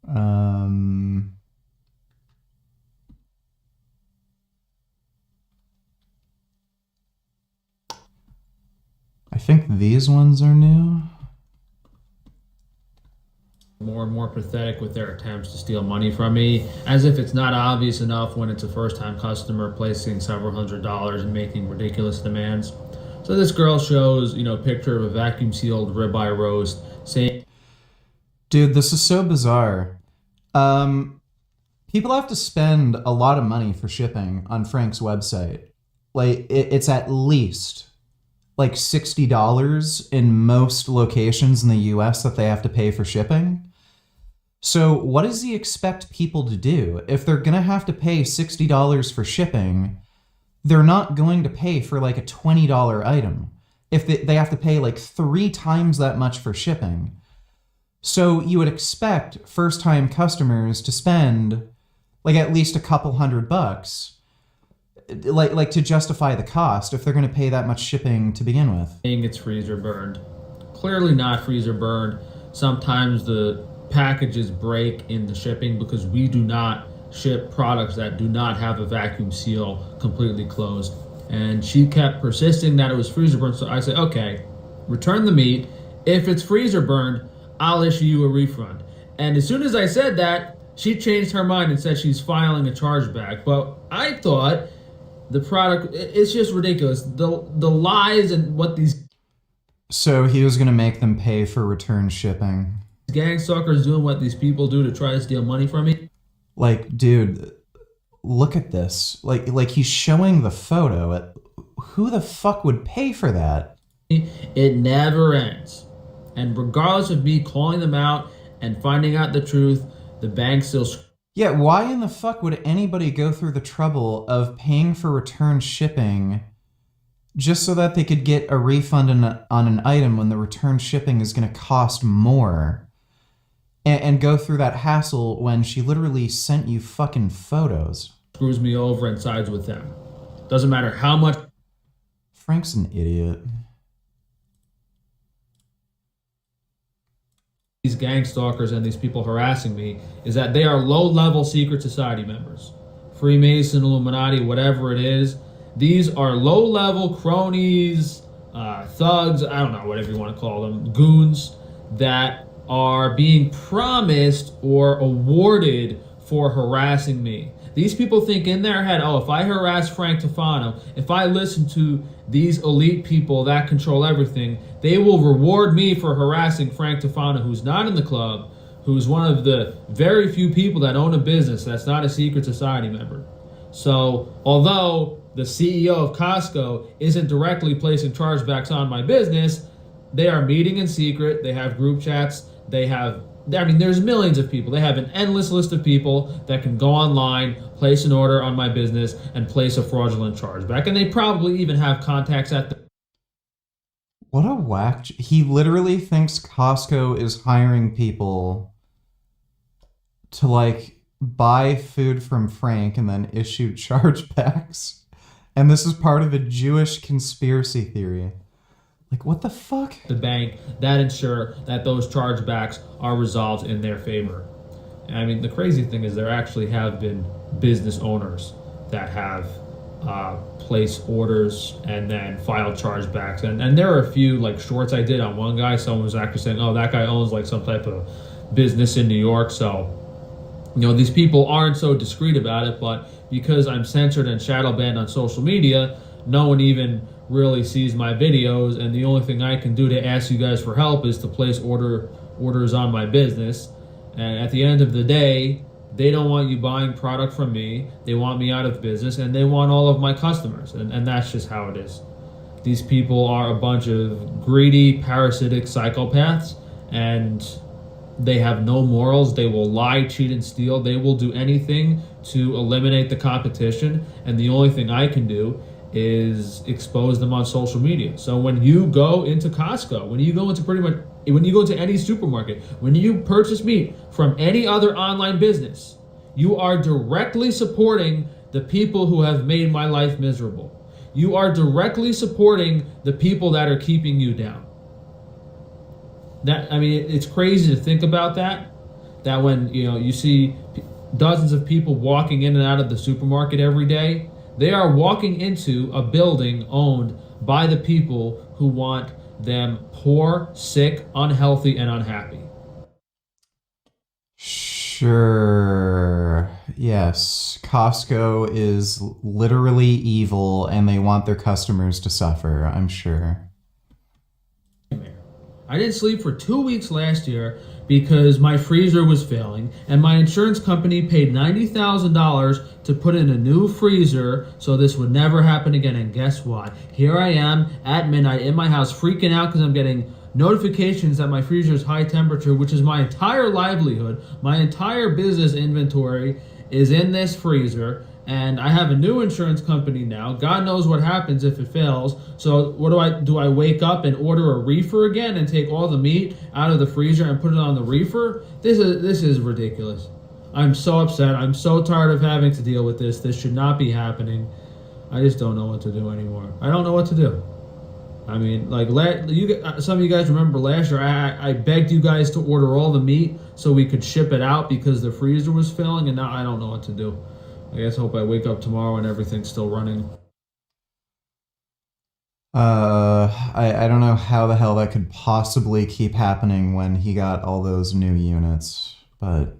Um, I think these ones are new. More and more pathetic with their attempts to steal money from me, as if it's not obvious enough when it's a first-time customer placing several $100s and making ridiculous demands. So this girl shows, a picture of a vacuum-sealed ribeye roast, saying, Dude, this is so bizarre. Um, People have to spend a lot of money for shipping on Frank's website. Like, it's at least like $60 in most locations in the US that they have to pay for shipping. So, what does he expect people to do? If they're gonna have to pay $60 for shipping, they're not going to pay for like a $20 item. If they have to pay like 3 times that much for shipping. So, you would expect first time customers to spend like at least a couple $100, like to justify the cost if they're going to pay that much shipping to begin with. it's freezer burned. Clearly not freezer burned. Sometimes the packages break in the shipping because we do not ship products that do not have a vacuum seal completely closed. And she kept persisting that it was freezer burned. So I said, okay, return the meat. If it's freezer burned, I'll issue you a refund. And as soon as I said that, she changed her mind and said she's filing a chargeback. But I thought the product, it's just ridiculous. The lies and what these So he was going to make them pay for return shipping. gang suckers doing what these people do to try to steal money from me. Like, dude, look at this. Like he's showing the photo. Who the fuck would pay for that? It never ends. And regardless of me calling them out and finding out the truth, the bank still. Yeah, why in the fuck would anybody go through the trouble of paying for return shipping just so that they could get a refund on an item when the return shipping is going to cost more? And go through that hassle when she literally sent you fucking photos. Screws me over and sides with them. Doesn't matter how much. Frank's an idiot. These gang stalkers and these people harassing me is that they are low-level secret society members. Freemason, Illuminati, whatever it is. These are low-level cronies, thugs, I don't know, whatever you want to call them, goons that are being promised or awarded for harassing me. These people think in their head, oh, if I harass Frank Tufano, if I listen to these elite people that control everything, they will reward me for harassing Frank Tufano, who's not in the club, who's one of the very few people that own a business that's not a secret society member. So, although the CEO of Costco isn't directly placing chargebacks on my business, they are meeting in secret, they have group chats, there's millions of people. They have an endless list of people that can go online, place an order on my business, and place a fraudulent chargeback. And they probably even have contacts at the... What a whack. He literally thinks Costco is hiring people to, like, buy food from Frank and then issue chargebacks. And this is part of a Jewish conspiracy theory. Like, what the fuck? The bank that ensure that those chargebacks are resolved in their favor. I mean, the crazy thing is there actually have been business owners that have placed orders and then filed chargebacks. And there are a few like shorts I did on one guy. Someone was actually saying, oh, that guy owns like some type of business in New York. So, these people aren't so discreet about it, but because I'm censored and shadow banned on social media, no one even really sees my videos, and the only thing I can do to ask you guys for help is to place orders on my business. And at the end of the day, they don't want you buying product from me. They want me out of business, and they want all of my customers, and that's just how it is. These people are a bunch of greedy, parasitic psychopaths, and they have no morals. They will lie, cheat, and steal. They will do anything to eliminate the competition, and the only thing I can do is expose them on social media. So when you go into Costco, when you go into any supermarket, when you purchase meat from any other online business, you are directly supporting the people who have made my life miserable. You are directly supporting the people that are keeping you down. It's crazy to think about that that when you see dozens of people walking in and out of the supermarket every day, they are walking into a building owned by the people who want them poor, sick, unhealthy, and unhappy. Sure. Yes. Costco is literally evil and they want their customers to suffer, I'm sure. I didn't sleep for 2 weeks last year because my freezer was failing, and my insurance company paid $90,000 to put in a new freezer so this would never happen again. And guess what? Here I am at midnight in my house freaking out because I'm getting notifications that my freezer is high temperature, which is my entire livelihood, my entire business inventory is in this freezer. And I have a new insurance company now. God knows what happens if it fails. So what do I wake up and order a reefer again and take all the meat out of the freezer and put it on the reefer? This is ridiculous. I'm so upset. I'm so tired of having to deal with this. This should not be happening. I just don't know what to do anymore. I don't know what to do. I mean, like some of you guys remember last year, I begged you guys to order all the meat so we could ship it out because the freezer was failing, and now I don't know what to do. I guess I hope I wake up tomorrow and everything's still running. I don't know how the hell that could possibly keep happening when he got all those new units, but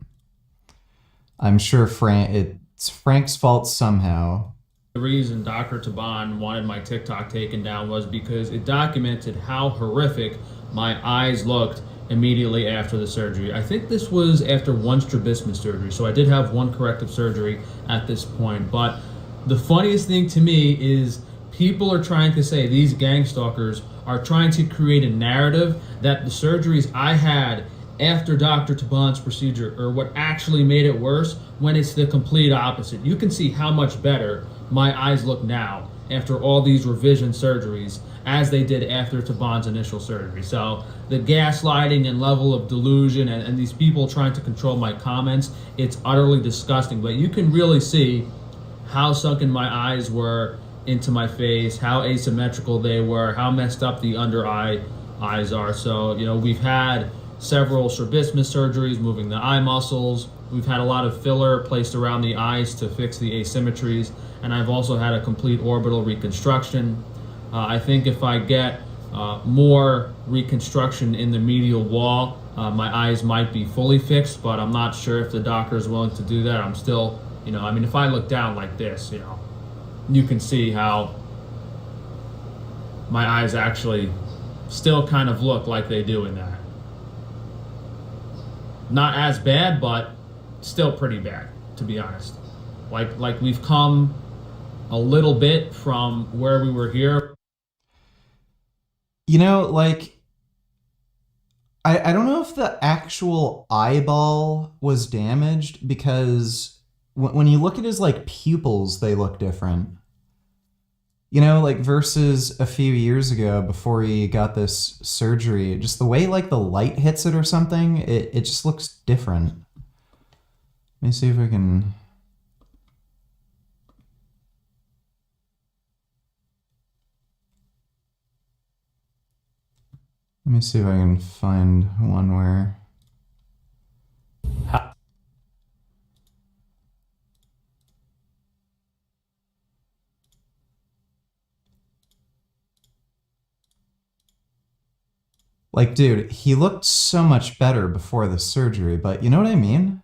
I'm sure it's Frank's fault somehow. The reason Dr. Taban wanted my TikTok taken down was because it documented how horrific my eyes looked immediately after the surgery. I think this was after one strabismus surgery, so I did have one corrective surgery at this point. But the funniest thing to me is people are trying to say, these gang stalkers are trying to create a narrative that the surgeries I had after Dr. Taban's procedure are what actually made it worse, when it's the complete opposite. You can see how much better my eyes look now after all these revision surgeries as they did after Taban's initial surgery. So the gaslighting and level of delusion and these people trying to control my comments, it's utterly disgusting. But you can really see how sunken my eyes were into my face, how asymmetrical they were, how messed up the under eyes are. So, we've had several strabismus surgeries, moving the eye muscles. We've had a lot of filler placed around the eyes to fix the asymmetries. And I've also had a complete orbital reconstruction. I think if I get more reconstruction in the medial wall, my eyes might be fully fixed, but I'm not sure if the doctor is willing to do that. I'm still, if I look down like this, you can see how my eyes actually still kind of look like they do in that. Not as bad, but still pretty bad, to be honest. Like we've come a little bit from where we were here. I don't know if the actual eyeball was damaged, because when you look at his pupils, they look different. Versus a few years ago before he got this surgery, just the way the light hits it or something, it just looks different. Let me see if I can. Let me see if I can find one where. Dude, he looked so much better before the surgery, but you know what I mean?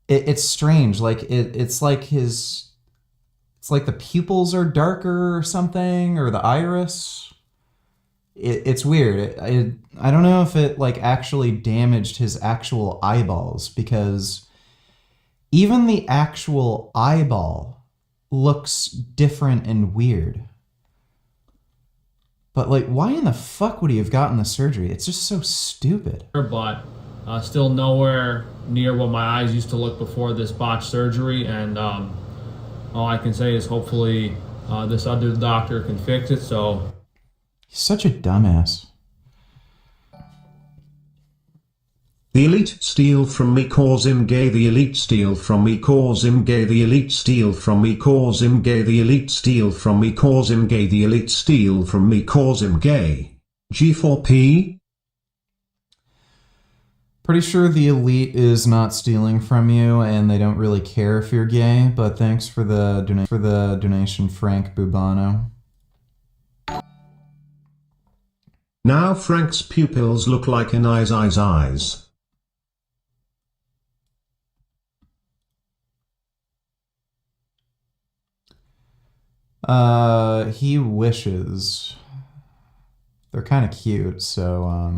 It's strange. It's like the pupils are darker or something, or the iris. It's weird. I don't know if it actually damaged his actual eyeballs, because even the actual eyeball looks different and weird. But why in the fuck would he have gotten the surgery? It's just so stupid. But still nowhere near what my eyes used to look before this botched surgery, and all I can say is hopefully this other doctor can fix it. So he's such a dumbass. The elite steal from me cause him gay, the elite steal from me cause him gay, the elite steal from me cause him gay, the elite steal from me cause him gay, the elite steal from me cause him gay. G4P? Pretty sure the elite is not stealing from you, and they don't really care if you're gay. But thanks for the donation, Frank Bubano. Now Frank's pupils look like an eyes. He wishes. They're kind of cute, so,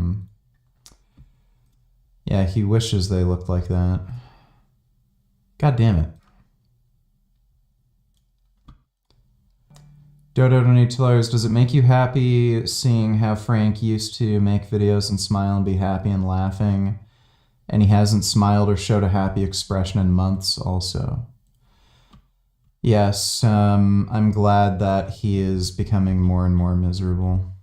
yeah, he wishes they looked like that. God damn it. Dodo donate $2. Does it make you happy seeing how Frank used to make videos and smile and be happy and laughing? And he hasn't smiled or showed a happy expression in months also. Yes, I'm glad that he is becoming more and more miserable.